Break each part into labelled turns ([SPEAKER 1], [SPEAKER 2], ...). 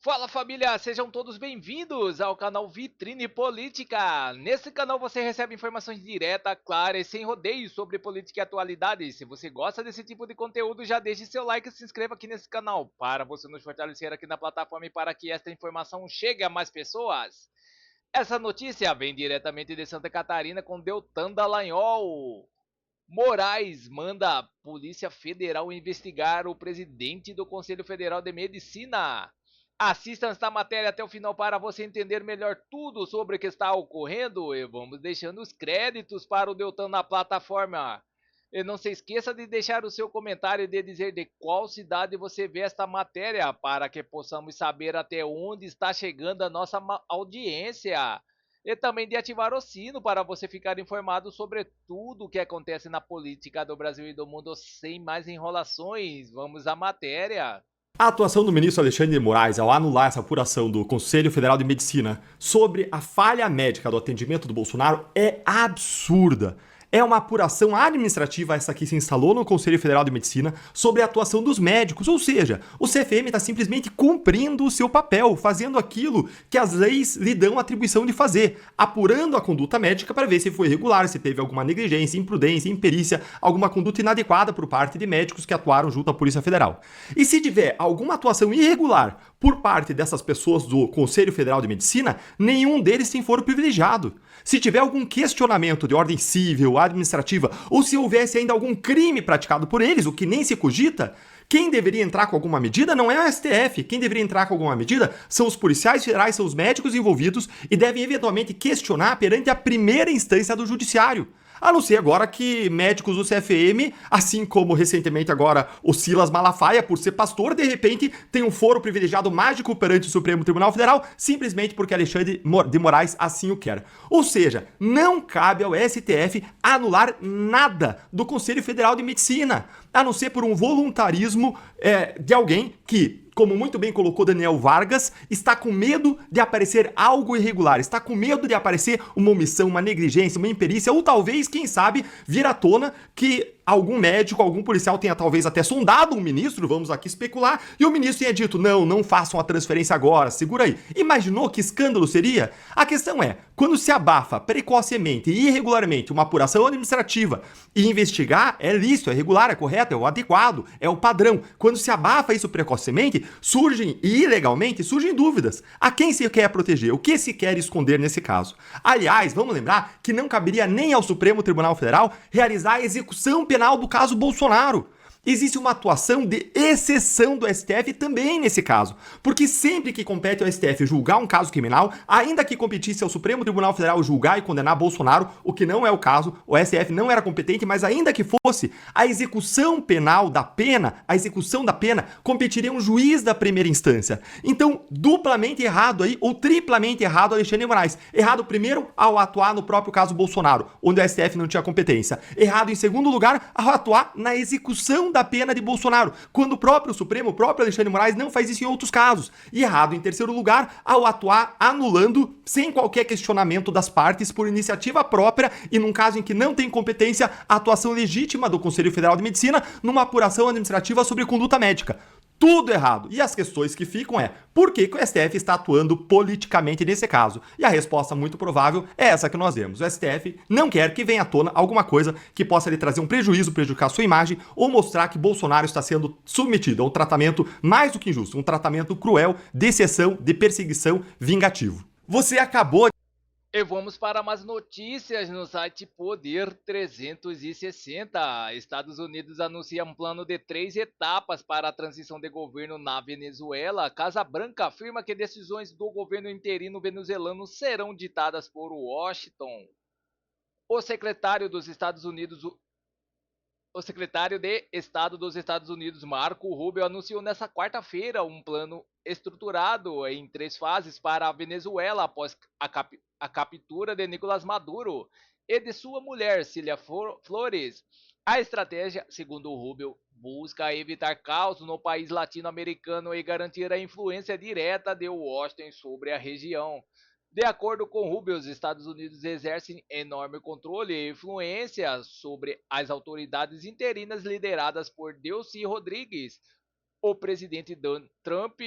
[SPEAKER 1] Fala família, sejam todos bem-vindos ao canal Vitrine Política. Nesse canal você recebe informações diretas, claras e sem rodeios sobre política e atualidades. Se você gosta desse tipo de conteúdo, já deixe seu like e se inscreva aqui nesse canal para você nos fortalecer aqui na plataforma e para que esta informação chegue a mais pessoas. Essa notícia vem diretamente de Santa Catarina com Deltan Dallagnol. Moraes manda a Polícia Federal investigar o presidente do Conselho Federal de Medicina. Assista esta matéria até o final para você entender melhor tudo sobre o que está ocorrendo e vamos deixando os créditos para o Deltan na plataforma. E não se esqueça de deixar o seu comentário e de dizer de qual cidade você vê esta matéria para que possamos saber até onde está chegando a nossa audiência. E também de ativar o sino para você ficar informado sobre tudo o que acontece na política do Brasil e do mundo sem mais enrolações. Vamos à matéria.
[SPEAKER 2] A atuação do ministro Alexandre de Moraes ao anular essa apuração do Conselho Federal de Medicina sobre a falha médica do atendimento do Bolsonaro é absurda. É uma apuração administrativa essa que se instalou no Conselho Federal de Medicina sobre a atuação dos médicos, ou seja, o CFM está simplesmente cumprindo o seu papel, fazendo aquilo que as leis lhe dão a atribuição de fazer, apurando a conduta médica para ver se foi irregular, se teve alguma negligência, imprudência, imperícia, alguma conduta inadequada por parte de médicos que atuaram junto à Polícia Federal. E se tiver alguma atuação irregular por parte dessas pessoas do Conselho Federal de Medicina, nenhum deles tem foro privilegiado. Se tiver algum questionamento de ordem civil, administrativa, ou se houvesse ainda algum crime praticado por eles, o que nem se cogita, quem deveria entrar com alguma medida não é o STF. Quem deveria entrar com alguma medida são os policiais federais, são os médicos envolvidos e devem eventualmente questionar perante a primeira instância do judiciário. A não ser agora que médicos do CFM, assim como recentemente agora o Silas Malafaia, por ser pastor, de repente tem um foro privilegiado mágico perante o Supremo Tribunal Federal, simplesmente porque Alexandre de Moraes assim o quer. Ou seja, não cabe ao STF anular nada do Conselho Federal de Medicina, a não ser por um voluntarismo de alguém que, como muito bem colocou Daniel Vargas, está com medo de aparecer algo irregular, está com medo de aparecer uma omissão, uma negligência, uma imperícia, ou talvez, quem sabe, vir à tona que algum médico, algum policial tenha talvez até sondado um ministro, vamos aqui especular, e o ministro tenha dito, não façam a transferência agora, segura aí. Imaginou que escândalo seria? A questão é, quando se abafa precocemente e irregularmente uma apuração administrativa e investigar, é lícito, é regular, é correto, é o adequado, é o padrão. Quando se abafa isso precocemente, surgem, e ilegalmente, surgem dúvidas. A quem se quer proteger? O que se quer esconder nesse caso? Aliás, vamos lembrar que não caberia nem ao Supremo Tribunal Federal realizar a execução penal do caso Bolsonaro. Existe uma atuação de exceção do STF também nesse caso, porque sempre que compete ao STF julgar um caso criminal, ainda que competisse ao Supremo Tribunal Federal julgar e condenar Bolsonaro, o que não é o caso, o STF não era competente, mas ainda que fosse, a execução penal da pena, a execução da pena, competiria um juiz da primeira instância. Então, duplamente errado aí, ou triplamente errado Alexandre de Moraes. Errado primeiro ao atuar no próprio caso Bolsonaro, onde o STF não tinha competência. Errado em segundo lugar ao atuar na execução da pena de Bolsonaro, quando o próprio Supremo, o próprio Alexandre de Moraes não faz isso em outros casos. E errado em terceiro lugar ao atuar anulando, sem qualquer questionamento das partes, por iniciativa própria e num caso em que não tem competência, a atuação legítima do Conselho Federal de Medicina numa apuração administrativa sobre conduta médica. Tudo errado. E as questões que ficam é, por que o STF está atuando politicamente nesse caso? E a resposta muito provável é essa que nós vemos. O STF não quer que venha à tona alguma coisa que possa lhe trazer um prejuízo, prejudicar sua imagem ou mostrar que Bolsonaro está sendo submetido a um tratamento mais do que injusto, um tratamento cruel, de exceção, de perseguição, vingativo. Você acabou
[SPEAKER 1] E vamos para mais notícias no site Poder 360. Estados Unidos anuncia um plano de 3 etapas para a transição de governo na Venezuela. Casa Branca afirma que decisões do governo interino venezuelano serão ditadas por Washington. O secretário dos Estados Unidos, o secretário de Estado dos Estados Unidos, Marco Rubio, anunciou nesta quarta-feira um plano estruturado em 3 fases para a Venezuela após a captura de Nicolás Maduro e de sua mulher, Cília Flores. A estratégia, segundo Rubio, busca evitar caos no país latino-americano e garantir a influência direta de Washington sobre a região. De acordo com Rubio, os Estados Unidos exercem enorme controle e influência sobre as autoridades interinas lideradas por Delcy Rodrigues. O presidente Trump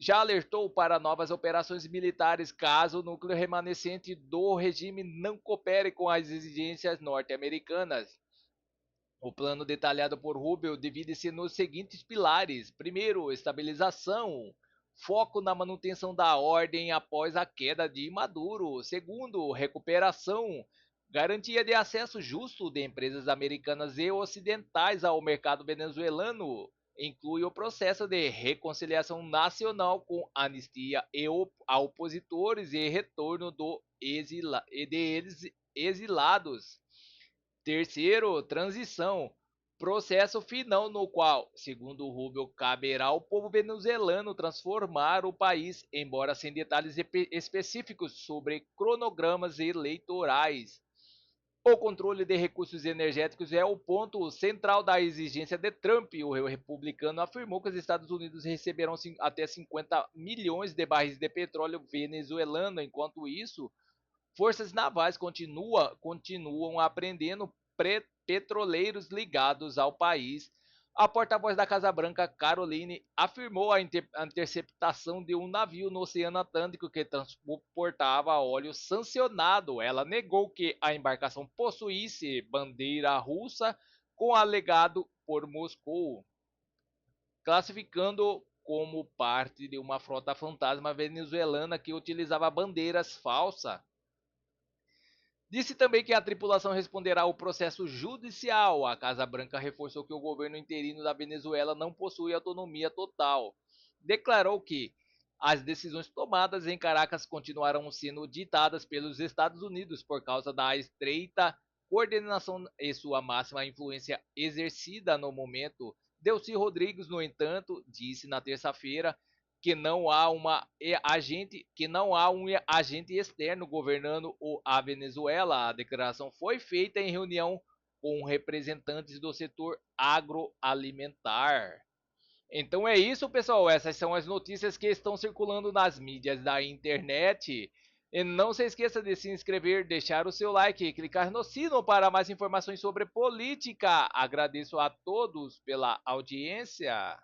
[SPEAKER 1] já alertou para novas operações militares caso o núcleo remanescente do regime não coopere com as exigências norte-americanas. O plano detalhado por Rubio divide-se nos seguintes pilares: primeiro, estabilização, foco na manutenção da ordem após a queda de Maduro; segundo, recuperação, garantia de acesso justo de empresas americanas e ocidentais ao mercado venezuelano; inclui o processo de reconciliação nacional com anistia a opositores e retorno de exilados. Terceiro, transição, processo final no qual, segundo Rubio, caberá ao povo venezuelano transformar o país, embora sem detalhes específicos sobre cronogramas eleitorais. O controle de recursos energéticos é o ponto central da exigência de Trump. O republicano afirmou que os Estados Unidos receberão até 50 milhões de barris de petróleo venezuelano. Enquanto isso, forças navais continuam apreendendo petroleiros ligados ao país. A porta-voz da Casa Branca, Caroline, afirmou a interceptação de um navio no Oceano Atlântico que transportava óleo sancionado. Ela negou que a embarcação possuísse bandeira russa com alegado por Moscou, classificando como parte de uma frota fantasma venezuelana que utilizava bandeiras falsas. Disse também que a tripulação responderá ao processo judicial. A Casa Branca reforçou que o governo interino da Venezuela não possui autonomia total. Declarou que as decisões tomadas em Caracas continuarão sendo ditadas pelos Estados Unidos por causa da estreita coordenação e sua máxima influência exercida no momento. Delcy Rodrigues, no entanto, disse na terça-feira que não há um agente externo governando a Venezuela. A declaração foi feita em reunião com representantes do setor agroalimentar. Então é isso, pessoal. Essas são as notícias que estão circulando nas mídias da internet. E não se esqueça de se inscrever, deixar o seu like e clicar no sino para mais informações sobre política. Agradeço a todos pela audiência.